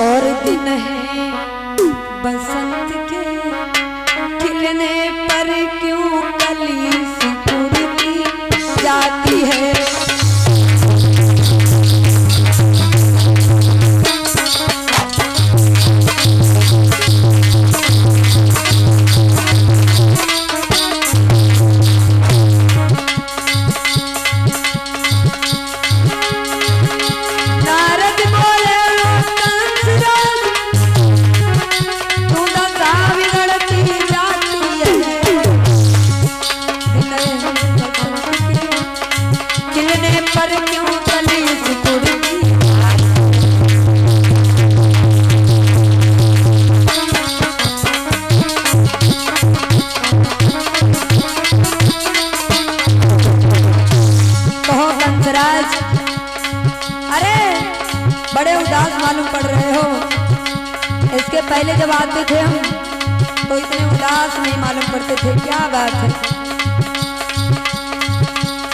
और दिन है बसंत के खिलने पर क्यों कली सिकुड़ती जाती है। बड़े उदास मालूम पड़ रहे हो। इसके पहले जब आते थे हम तो इतने उदास नहीं मालूम पड़ते थे। क्या बात है,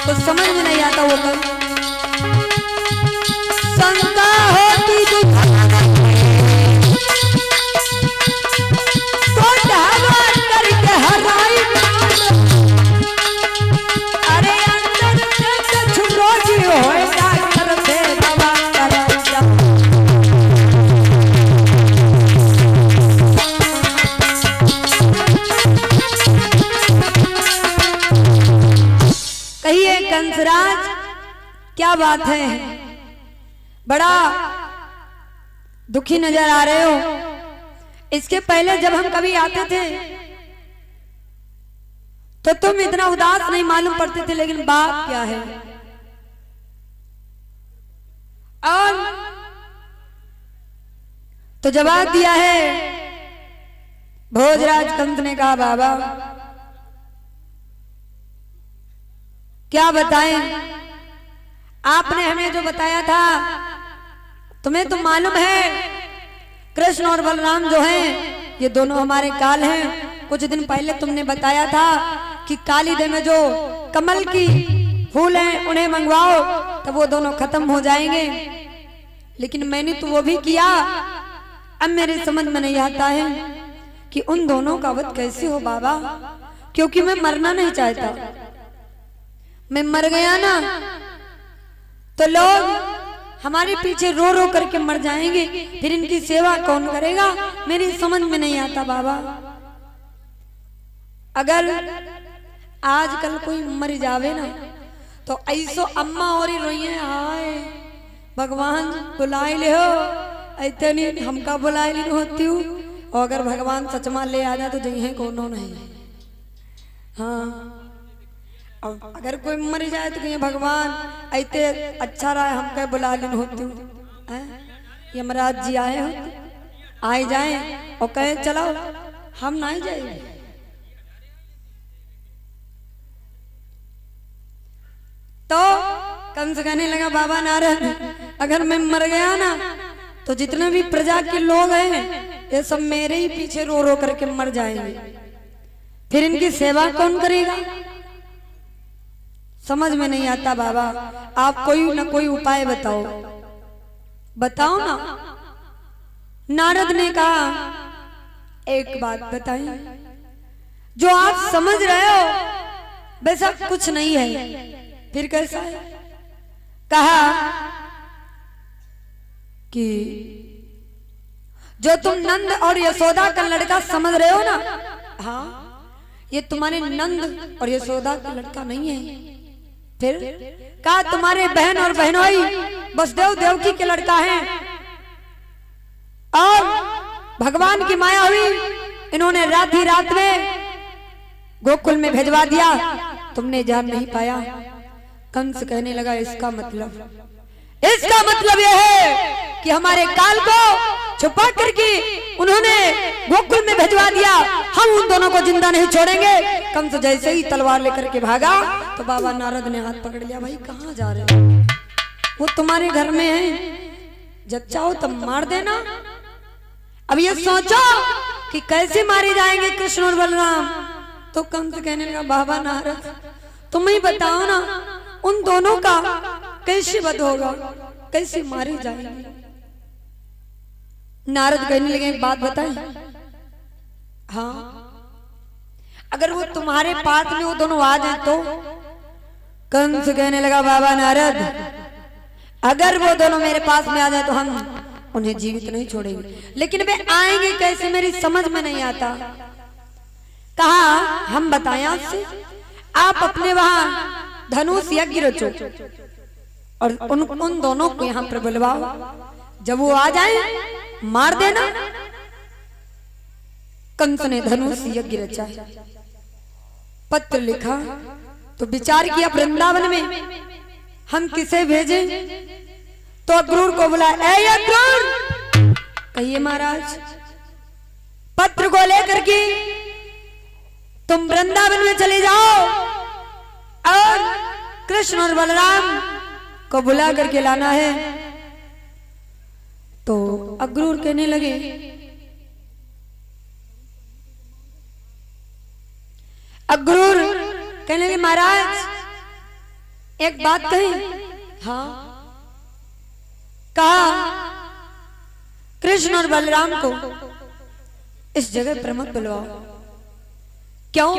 तो समझ में नहीं आता वो कल शंका होती थी तो ढाबा करके हराई। अरे अंदर से कुछ रोजी होए डॉक्टर से दवा करा। कहिए कंसराज क्या बात है, बड़ा दुखी नजर आ रहे हो। इसके पहले जब हम कभी आते थे तो तुम इतना उदास नहीं मालूम पड़ते थे, लेकिन बात क्या है। और तो जवाब दिया है भोजराज कंस ने कहा बाबा क्या बताएं, आपने हमें जो बताया था तुम्हें तो मालूम है कृष्ण और बलराम जो हैं ये दोनों हमारे काल हैं। कुछ दिन पहले तुमने बताया था कि कालीदे में जो कमल की फूल हैं उन्हें मंगवाओ तब वो दोनों खत्म हो जाएंगे, लेकिन मैंने तो वो भी किया। अब मेरे समझ में नहीं आता है कि उन दोनों का वध कैसे हो बाबा, क्योंकि मैं मरना नहीं चाहता। मैं मर गया ना तो लोग हमारे पीछे रो रो करके मर जाएंगे, फिर इनकी सेवा कौन करेगा, मेरी समझ में नहीं आता बाबा। अगर आजकल कोई मर जावे ना तो ऐसो अम्मा और ही रोइए हाय भगवान बुलाए ले हो, ऐसे नहीं हमका बुलाए ली होती हूँ। और अगर भगवान सचमा ले आ जाए तो जही कोनो नहीं। हाँ, और अगर कोई मर जाए तो कहीं भगवान ऐसे अच्छा रहा हम कह बुला लेन होती हूँ। यमराज जी आए हो आए जाए और कहे चलो हम नहीं जाएंगे। तो कंस कहने लगा बाबा नारद अगर मैं मर गया ना तो जितने भी प्रजा के लोग हैं ये सब मेरे ही पीछे रो रो करके मर जाएंगे, फिर इनकी सेवा कौन करेगा। समझ में नहीं आता बाबा, आप कोई ना कोई उपाय बताओ, बताओ ना। नारद ने कहा एक बात बताइए, जो आप समझ रहे हो वैसा कुछ नहीं है। फिर कैसा है? कहा कि जो तुम नंद और यशोदा का लड़का समझ रहे हो ना, हाँ ये तुम्हारे नंद और यशोदा का लड़का नहीं है। फिर कहा तुम्हारे बहन और बहनोई वसुदेव देवकी के लड़का है और भगवान की माया हुई, इन्होंने रात ही रात में गोकुल में भेजवा दिया, तुमने जान नहीं पाया। कंस कहने लगा इसका मतलब यह है कि हमारे काल को छुपा करके उन्होंने गोकुल में भेजवा दिया, हम उन दोनों को जिंदा नहीं छोड़ेंगे। कंस जैसे ही तलवार लेकर के भागा तो बाबा नारद ने हाथ पकड़ लिया, भाई कहाँ जा रहे हो, वो तुम्हारे घर में है, जब चाहो तब मार देना। अब ये सोचो कि कैसे मारे जाएंगे कृष्ण और बलराम। तो कंस कहने लगा बाबा नारद तुम ही बताओ ना उन दोनों का कैसे वध होगा, कैसे मारे जाएंगे। नारद कहने लगे एक बात बताएं, हाँ अगर वो तुम्हारे पास में वो दोनों आ जाए तो? कंस कहने लगा बाबा नारद, अगर वो दोनों मेरे पास में आ जाए तो हम उन्हें जीवित नहीं छोड़ेंगे, लेकिन वे आएंगे कैसे मेरी समझ में नहीं आता। कहा हम बताएं आपसे, आप अपने वहां धनुष यज्ञ रचो और उन दोनों को यहाँ पर बुलवाओ, जब वो आ जाए मार देना। कंस ने धनुष यज्ञ रचा, पत्र लिखा, तो विचार किया वृंदावन में हम किसे भेजें, तो अक्रूर को बुला, ए अक्रूर, कहिए महाराज, पत्र को लेकर के तुम वृंदावन में चले जाओ और कृष्ण और बलराम को बुला करके लाना है। तो अक्रूर कहने लगे, अक्रूर कहने लगे महाराज एक बात कही। हाँ कहा, कृष्ण और बलराम को इस जगह पर मत बुलवाओ। क्यों?